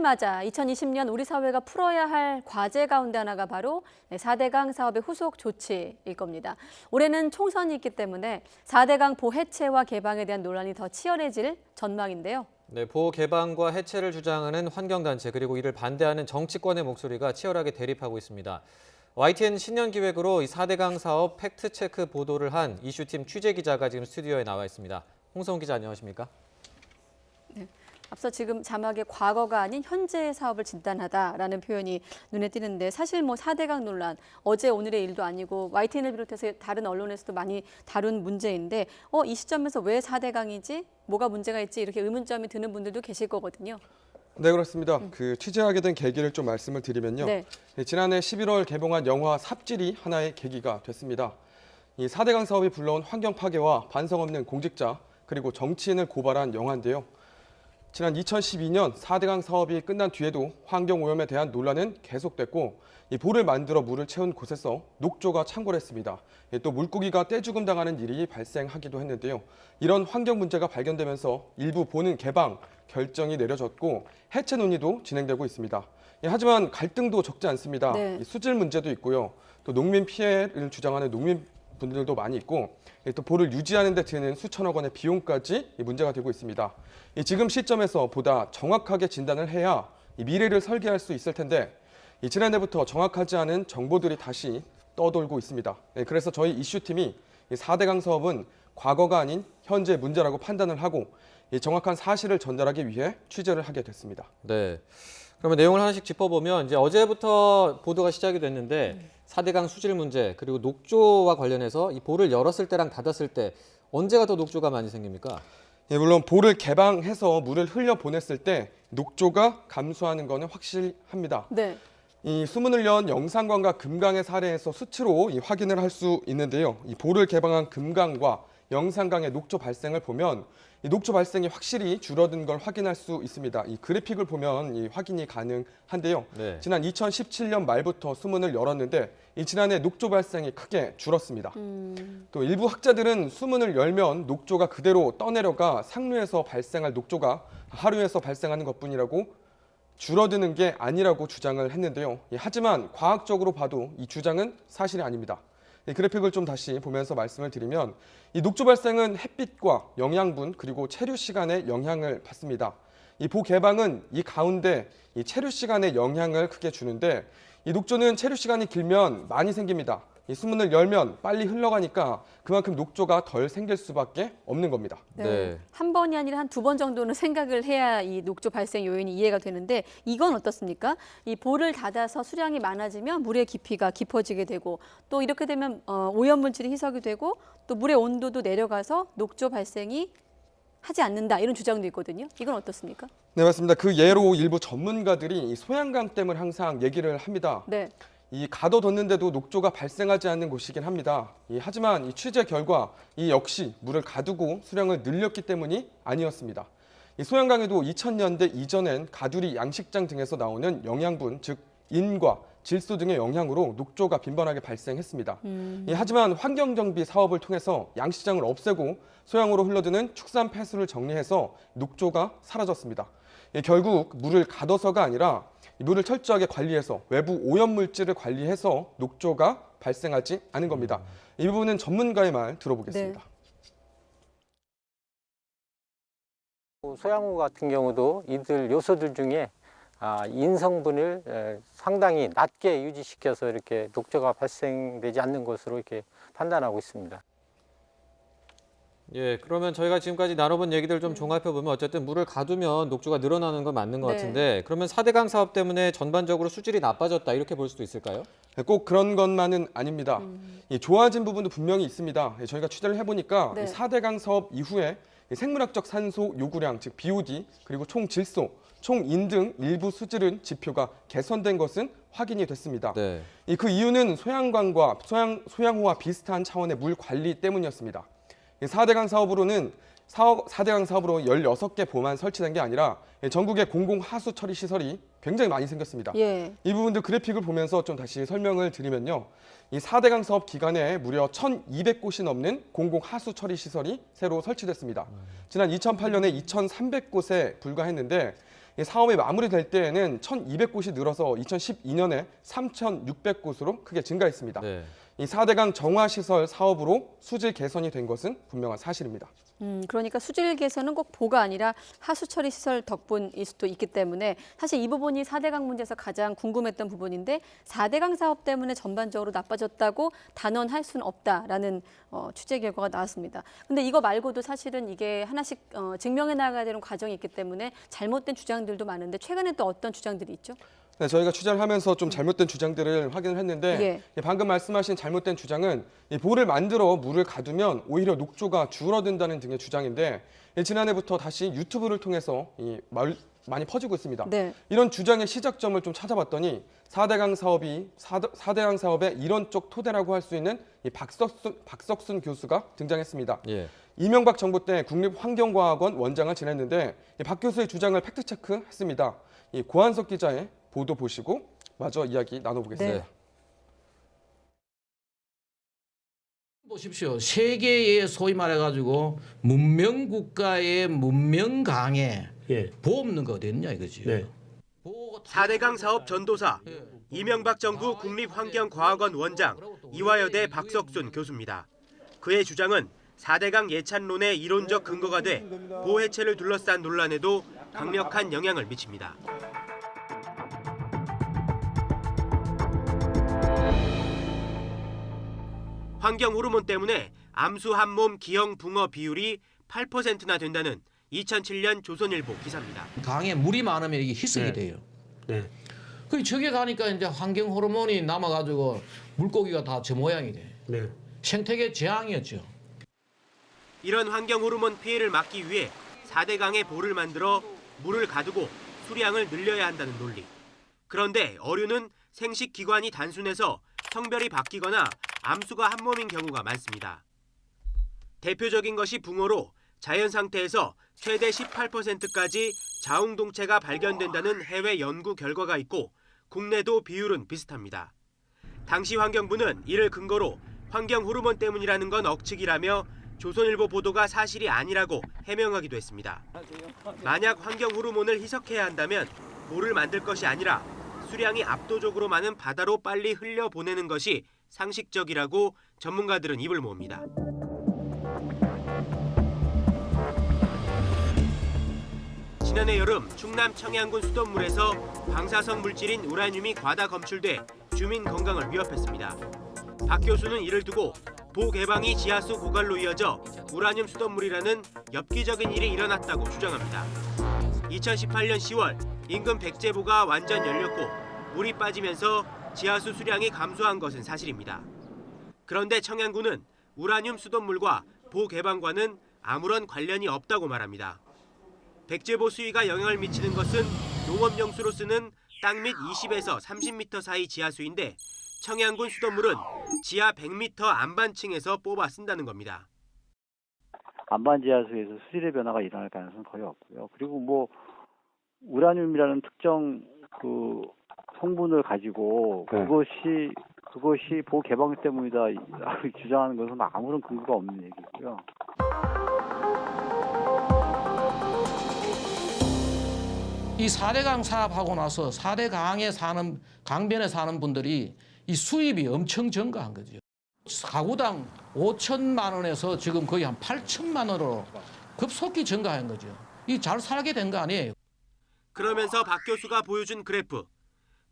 맞아 2020년 우리 사회가 풀어야 할 과제 가운데 하나가 바로 4대강 사업의 후속 조치일 겁니다. 올해는 총선이 있기 때문에 4대강 보 해체와 개방에 대한 논란이 더 치열해질 전망인데요. 네, 보 개방과 해체를 주장하는 환경단체 그리고 이를 반대하는 정치권의 목소리가 치열하게 대립하고 있습니다. YTN 신년기획으로 이 4대강 사업 팩트체크 보도를 한 이슈팀 취재기자가 지금 스튜디오에 나와 있습니다. 홍성훈 기자 안녕하십니까? 네. 앞서 지금 자막에 과거가 아닌 현재의 사업을 진단하다라는 표현이 눈에 띄는데 사실 4대강 논란 어제 오늘의 일도 아니고 YTN을 비롯해서 다른 언론에서도 많이 다룬 문제인데 이 시점에서 왜 4대강이지? 뭐가 문제가 있지? 이렇게 의문점이 드는 분들도 계실 거거든요. 네, 그렇습니다. 취재하게 된 계기를 좀 말씀을 드리면요. 네. 지난해 11월 개봉한 영화 삽질이 하나의 계기가 됐습니다. 이 4대강 사업이 불러온 환경 파괴와 반성 없는 공직자 그리고 정치인을 고발한 영화인데요. 지난 2012년 4대강 사업이 끝난 뒤에도 환경오염에 대한 논란은 계속됐고 이 보를 만들어 물을 채운 곳에서 녹조가 창궐했습니다. 또 물고기가 떼죽음 당하는 일이 발생하기도 했는데요. 이런 환경 문제가 발견되면서 일부 보는 개방 결정이 내려졌고 해체 논의도 진행되고 있습니다. 하지만 갈등도 적지 않습니다. 네. 수질 문제도 있고요. 또 농민 피해를 주장하는 농민분들도 많이 있고 또 보를 유지하는 데 드는 수천억 원의 비용까지 문제가 되고 있습니다. 지금 시점에서 보다 정확하게 진단을 해야 미래를 설계할 수 있을 텐데 지난해부터 정확하지 않은 정보들이 다시 떠돌고 있습니다. 그래서 저희 이슈팀이 4대강 사업은 과거가 아닌 현재 문제라고 판단을 하고 정확한 사실을 전달하기 위해 취재를 하게 됐습니다. 네. 그러면 내용을 하나씩 짚어보면 이제 어제부터 보도가 시작이 됐는데 4대강 수질 문제 그리고 녹조와 관련해서 이 보를 열었을 때랑 닫았을 때 언제가 더 녹조가 많이 생깁니까? 물론 보를 개방해서 물을 흘려보냈을 때 녹조가 감소하는 것은 확실합니다. 네. 이 수문을 연 영산강과 금강의 사례에서 수치로 확인을 할 수 있는데요. 이 보를 개방한 금강과 영산강의 녹조 발생을 보면 이 녹조 발생이 확실히 줄어든 걸 확인할 수 있습니다. 이 그래픽을 보면 확인이 가능한데요. 네. 지난 2017년 말부터 수문을 열었는데 지난해 녹조 발생이 크게 줄었습니다. 또 일부 학자들은 수문을 열면 녹조가 그대로 떠내려가 상류에서 발생할 녹조가 하류에서 발생하는 것뿐이라고 줄어드는 게 아니라고 주장을 했는데요. 하지만 과학적으로 봐도 이 주장은 사실이 아닙니다. 이 그래픽을 좀 다시 보면서 말씀을 드리면 이 녹조 발생은 햇빛과 영양분 그리고 체류 시간에 영향을 받습니다. 이 보 개방은 이 가운데 이 체류 시간에 영향을 크게 주는데 이 녹조는 체류 시간이 길면 많이 생깁니다. 이 수문을 열면 빨리 흘러가니까 그만큼 녹조가 덜 생길 수밖에 없는 겁니다. 네. 한 번이 아니라 한 2번 정도는 생각을 해야 이 녹조 발생 요인이 이해가 되는데 이건 어떻습니까? 이 보를 닫아서 수량이 많아지면 물의 깊이가 깊어지게 되고 또 이렇게 되면 오염물질이 희석이 되고 또 물의 온도도 내려가서 녹조 발생이 하지 않는다 이런 주장도 있거든요. 이건 어떻습니까? 네, 맞습니다. 그 예로 일부 전문가들이 이 소양강댐을 항상 얘기를 합니다. 네. 이 가둬뒀는데도 녹조가 발생하지 않는 곳이긴 합니다. 하지만 이 취재 결과 이 역시 물을 가두고 수량을 늘렸기 때문이 아니었습니다. 이 소양강에도 2000년대 이전엔 가두리 양식장 등에서 나오는 영양분, 즉 인과 질소 등의 영향으로 녹조가 빈번하게 발생했습니다. 하지만 환경정비 사업을 통해서 양식장을 없애고 소양으로 흘러드는 축산 폐수를 정리해서 녹조가 사라졌습니다. 결국 물을 가둬서가 아니라 물을 철저하게 관리해서 외부 오염물질을 관리해서 녹조가 발생하지 않은 겁니다. 이 부분은 전문가의 말 들어보겠습니다. 네. 소양호 같은 경우도 이들 요소들 중에 인성분을 상당히 낮게 유지시켜서 이렇게 녹조가 발생되지 않는 것으로 이렇게 판단하고 있습니다. 예, 그러면 저희가 지금까지 나눠본 얘기들 좀 종합해보면 어쨌든 물을 가두면 녹조가 늘어나는 건 맞는 것 네. 같은데 그러면 4대강 사업 때문에 전반적으로 수질이 나빠졌다 이렇게 볼 수도 있을까요? 꼭 그런 것만은 아닙니다. 좋아진 부분도 분명히 있습니다. 저희가 취재를 해보니까 네. 4대강 사업 이후에 생물학적 산소 요구량, 즉 BOD, 그리고 총 질소, 총 인 등 일부 수질은 지표가 개선된 것은 확인이 됐습니다. 네. 그 이유는 소양강과 소양호와 비슷한 차원의 물 관리 때문이었습니다. 4대강 사업으로 16개 보만 설치된 게 아니라 전국의 공공 하수 처리 시설이 굉장히 많이 생겼습니다. 예. 이 부분들 그래픽을 보면서 좀 다시 설명을 드리면요. 이 4대강 사업 기간에 무려 1,200곳이 넘는 공공 하수 처리 시설이 새로 설치됐습니다. 지난 2008년에 2,300곳에 불과했는데 이 사업이 마무리될 때에는 1,200곳이 늘어서 2012년에 3,600곳으로 크게 증가했습니다. 네. 이 4대강 정화시설 사업으로 수질 개선이 된 것은 분명한 사실입니다. 그러니까 수질 개선은 꼭 보가 아니라 하수 처리 시설 덕분일 수도 있기 때문에 사실 이 부분이 4대강 문제에서 가장 궁금했던 부분인데 4대강 사업 때문에 전반적으로 나빠졌다고 단언할 수는 없다라는 취재 결과가 나왔습니다. 근데 이거 말고도 사실은 이게 하나씩 증명해 나가야 되는 과정이 있기 때문에 잘못된 주장들도 많은데 최근에 또 어떤 주장들이 있죠? 네, 저희가 취재를 하면서 좀 잘못된 주장들을 확인을 했는데 방금 말씀하신 잘못된 주장은 이 볼을 만들어 물을 가두면 오히려 녹조가 줄어든다는 등의 주장인데 지난해부터 다시 유튜브를 통해서 많이 퍼지고 있습니다. 네. 이런 주장의 시작점을 좀 찾아봤더니 4대강 사업의 이론적 토대라고 할 수 있는 이 박석순 교수가 등장했습니다. 예. 이명박 정부 때 국립환경과학원 원장을 지냈는데 박 교수의 주장을 팩트체크했습니다. 이 고한석 기자의 보도 보시고 마저 이야기 나눠보겠습니다. 네. 보십시오. 세계의 소위 말해가지고 문명 국가의 문명 강에 보호 없는 거 어디 있냐 이거지. 네. 4대강 사업 전도사 이명박 정부 국립환경과학원 원장 이화여대 박석순 교수입니다. 그의 주장은 4대강 예찬론의 이론적 근거가 돼 보호 해체를 둘러싼 논란에도 강력한 영향을 미칩니다. 환경 호르몬 때문에 암수 한 몸 기형 붕어 비율이 8%나 된다는 2007년 조선일보 기사입니다. 강에 물이 많으면 이게 희석이 돼요. 네. 그 저게 가니까 이제 환경 호르몬이 남아가지고 물고기가 다 저 모양이 돼. 네. 생태계 재앙이었죠. 이런 환경 호르몬 피해를 막기 위해 4대강에 볼을 만들어 물을 가두고 수량을 늘려야 한다는 논리. 그런데 어류는 생식 기관이 단순해서 성별이 바뀌거나 암수가 한 몸인 경우가 많습니다. 대표적인 것이 붕어로 자연 상태에서 최대 18%까지 자웅동체가 발견된다는 해외 연구 결과가 있고 국내도 비율은 비슷합니다. 당시 환경부는 이를 근거로 환경 호르몬 때문이라는 건 억측이라며 조선일보 보도가 사실이 아니라고 해명하기도 했습니다. 만약 환경 호르몬을 희석해야 한다면 볼을 만들 것이 아니라 수량이 압도적으로 많은 바다로 빨리 흘려보내는 것이 상식적이라고 전문가들은 입을 모읍니다. 지난해 여름 충남 청양군 수돗물에서 방사성 물질인 우라늄이 과다 검출돼 주민 건강을 위협했습니다. 박 교수는 이를 두고 보 개방이 지하수 고갈로 이어져 우라늄 수돗물이라는 엽기적인 일이 일어났다고 주장합니다. 2018년 10월 인근 백제보가 완전 열렸고 물이 빠지면서 지하수 수량이 감소한 것은 사실입니다. 그런데 청양군은 우라늄 수돗물과 보 개방과는 아무런 관련이 없다고 말합니다. 백제보 수위가 영향을 미치는 것은 농업용수로 쓰는 땅 밑 20에서 30m 사이 지하수인데 청양군 수돗물은 지하 100m 안반층에서 뽑아 쓴다는 겁니다. 안반 지하수에서 수질의 변화가 일어날 가능성은 거의 없고요. 그리고 뭐 우라늄이라는 특정 그 성분을 가지고 그것이 보 개방 때문이다 주장하는 것은 아무런 근거가 없는 얘기고요. 이 4대강 사업하고 나서 4대강에 사는 강변에 사는 분들이 이 수입이 엄청 증가한 거죠. 가구당 5천만 원에서 지금 거의 한 8천만 원으로 급속히 증가한 거죠. 이 잘 살게 된 거 아니에요. 그러면서 박 교수가 보여준 그래프.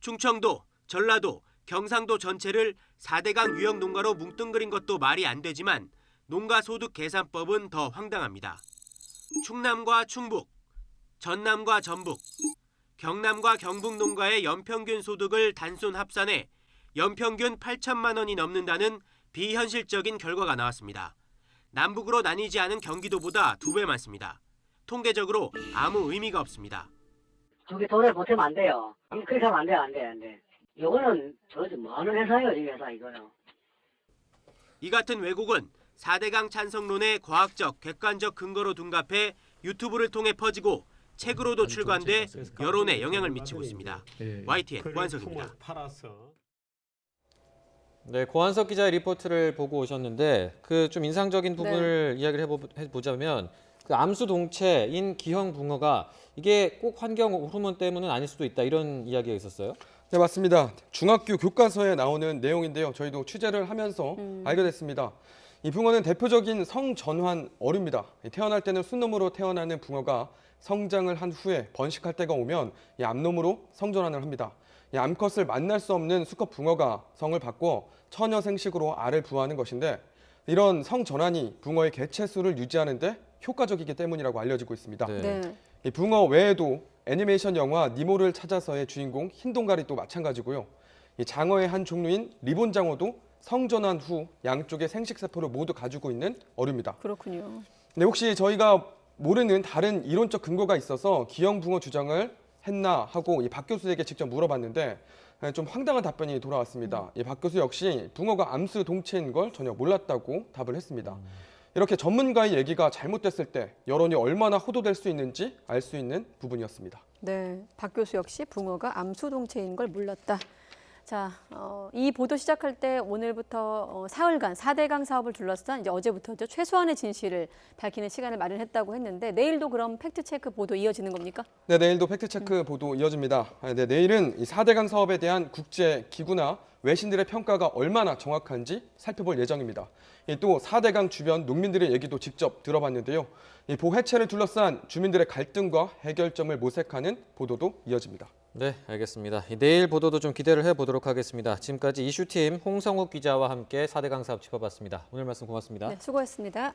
충청도, 전라도, 경상도 전체를 4대강 유형 농가로 뭉뚱그린 것도 말이 안 되지만 농가 소득 계산법은 더 황당합니다. 충남과 충북, 전남과 전북, 경남과 경북 농가의 연평균 소득을 단순 합산해 연평균 8천만 원이 넘는다는 비현실적인 결과가 나왔습니다. 남북으로 나뉘지 않은 경기도보다 2배 많습니다. 통계적으로 아무 의미가 없습니다. 저기 돈을 보태면 안 돼요. 그렇게 하면 안 돼, 안 돼, 안 돼. 이거는 뭐 하는 회사예요, 이 회사 이거는. 이 같은 왜곡은 4대강 찬성론의 과학적, 객관적 근거로 둔갑해 유튜브를 통해 퍼지고 책으로도 출간돼 여론에 영향을 미치고 있습니다. YTN 고한석입니다. 네, 고한석 기자의 리포트를 보고 오셨는데 그 좀 인상적인 부분을 이야기를 해보자면 그 암수 동체인 기형 붕어가 이게 꼭 환경 호르몬 때문은 아닐 수도 있다 이런 이야기가 있었어요. 네, 맞습니다. 중학교 교과서에 나오는 내용인데요. 저희도 취재를 하면서 알게 됐습니다. 이 붕어는 대표적인 성전환 어류입니다. 태어날 때는 순놈으로 태어나는 붕어가 성장을 한 후에 번식할 때가 오면 이 암놈으로 성전환을 합니다. 이 암컷을 만날 수 없는 수컷 붕어가 성을 바꿔 처녀 생식으로 알을 부화하는 것인데 이런 성전환이 붕어의 개체수를 유지하는 데 효과적이기 때문이라고 알려지고 있습니다. 네. 네. 이 붕어 외에도 애니메이션 영화 니모를 찾아서의 주인공 흰동가리도 마찬가지고요. 이 장어의 한 종류인 리본 장어도 성전환 후 양쪽의 생식세포를 모두 가지고 있는 어류입니다. 그렇군요. 근데 혹시 저희가 모르는 다른 이론적 근거가 있어서 기형 붕어 주장을 했나 하고 이 박 교수에게 직접 물어봤는데 좀 황당한 답변이 돌아왔습니다. 이 박 교수 역시 붕어가 암수 동체인 걸 전혀 몰랐다고 답을 했습니다. 이렇게 전문가의 얘기가 잘못됐을 때 여론이 얼마나 호도될 수 있는지 알 수 있는 부분이었습니다. 네, 박 교수 역시 붕어가 암수동체인 걸 몰랐다. 자, 이 보도 시작할 때 오늘부터 사흘간 4대강 사업을 둘러싼 이제 어제부터죠. 최소한의 진실을 밝히는 시간을 마련했다고 했는데 내일도 그럼 팩트체크 보도 이어지는 겁니까? 네, 내일도 팩트체크 보도 이어집니다. 네, 내일은 이 4대강 사업에 대한 국제 기구나 외신들의 평가가 얼마나 정확한지 살펴볼 예정입니다. 또 4대강 주변 농민들의 얘기도 직접 들어봤는데요. 이 보해체를 둘러싼 주민들의 갈등과 해결점을 모색하는 보도도 이어집니다. 네, 알겠습니다. 내일 보도도 좀 기대를 해보도록 하겠습니다. 지금까지 이슈팀 홍성욱 기자와 함께 4대강 사업 짚어봤습니다. 오늘 말씀 고맙습니다. 네, 수고했습니다.